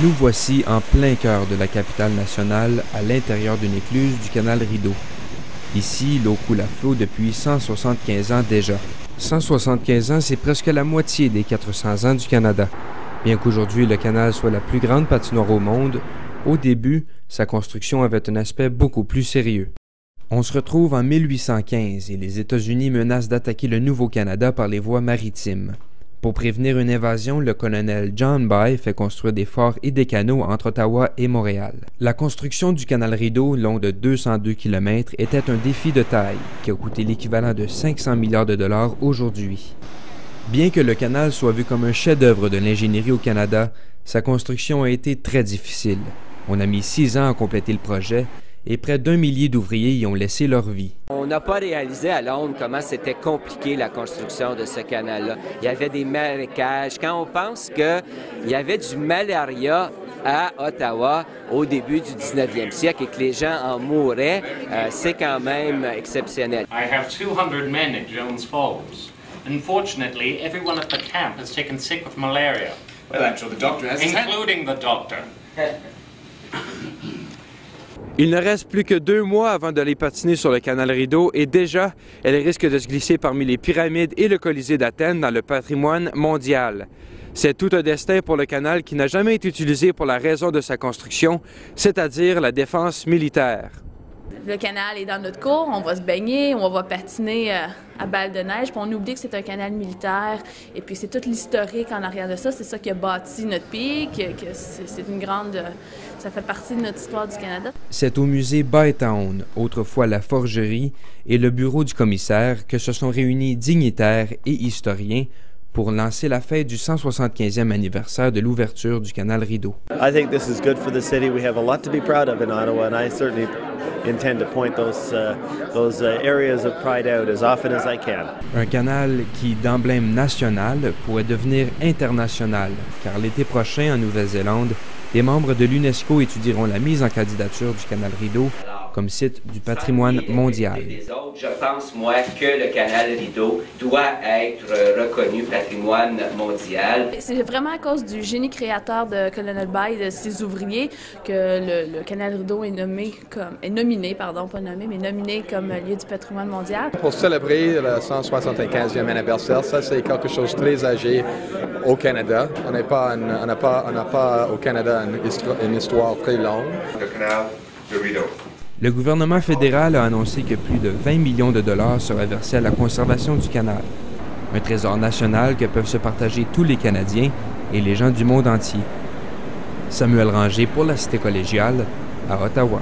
Nous voici en plein cœur de la capitale nationale, à l'intérieur d'une écluse du canal Rideau. Ici, l'eau coule à flot depuis 175 ans déjà. 175 ans, c'est presque la moitié des 400 ans du Canada. Bien qu'aujourd'hui le canal soit la plus grande patinoire au monde, au début, sa construction avait un aspect beaucoup plus sérieux. On se retrouve en 1815 et les États-Unis menacent d'attaquer le Nouveau-Canada par les voies maritimes. Pour prévenir une invasion, le colonel John Bay fait construire des forts et des canaux entre Ottawa et Montréal. La construction du canal Rideau, long de 202 km, était un défi de taille qui a coûté l'équivalent de 500 milliards de dollars aujourd'hui. Bien que le canal soit vu comme un chef-d'œuvre de l'ingénierie au Canada, sa construction a été très difficile. On a mis 6 ans à compléter le projet et près d'1 millier d'ouvriers y ont laissé leur vie. On n'a pas réalisé à Londres comment c'était compliqué la construction de ce canal-là. Il y avait des marécages. Quand on pense qu'il y avait du malaria à Ottawa au début du 19e siècle et que les gens en mouraient, c'est quand même exceptionnel. I have 200 men at Jones Falls. Unfortunately, everyone at the camp has taken sick with malaria. Well, I'm sure the doctor has... Including the doctor. Il ne reste plus que 2 mois avant d'aller patiner sur le canal Rideau et déjà, elle risque de se glisser parmi les pyramides et le Colisée d'Athènes dans le patrimoine mondial. C'est tout un destin pour le canal qui n'a jamais été utilisé pour la raison de sa construction, c'est-à-dire la défense militaire. Le canal est dans notre cour, on va se baigner, on va patiner à balles de neige, puis on oublie que c'est un canal militaire, et puis c'est toute l'historique en arrière de ça, c'est ça qui a bâti notre pays, que c'est une grande... ça fait partie de notre histoire du Canada. C'est au musée Bytown, autrefois la forgerie, et le bureau du commissaire que se sont réunis dignitaires et historiens pour lancer la fête du 175e anniversaire de l'ouverture du canal Rideau. I think this is good for the city. We have a lot to be proud of in Ottawa, and I certainly intend to point those areas of pride out as often as I can. Un canal qui, d'emblème national, pourrait devenir international, car l'été prochain, en Nouvelle-Zélande, des membres de l'UNESCO étudieront la mise en candidature du canal Rideau comme site du patrimoine mondial. Je pense, moi, que le canal Rideau doit être reconnu patrimoine mondial. C'est vraiment à cause du génie créateur de Colonel Bay et de ses ouvriers que le canal Rideau est nominé comme lieu du patrimoine mondial. Pour célébrer le 175e anniversaire, ça c'est quelque chose de très âgé au Canada. On n'a pas au Canada une histoire très longue. Le canal de Rideau. Le gouvernement fédéral a annoncé que plus de 20 millions de dollars seraient versés à la conservation du canal. Un trésor national que peuvent se partager tous les Canadiens et les gens du monde entier. Samuel Ranger pour la Cité collégiale à Ottawa.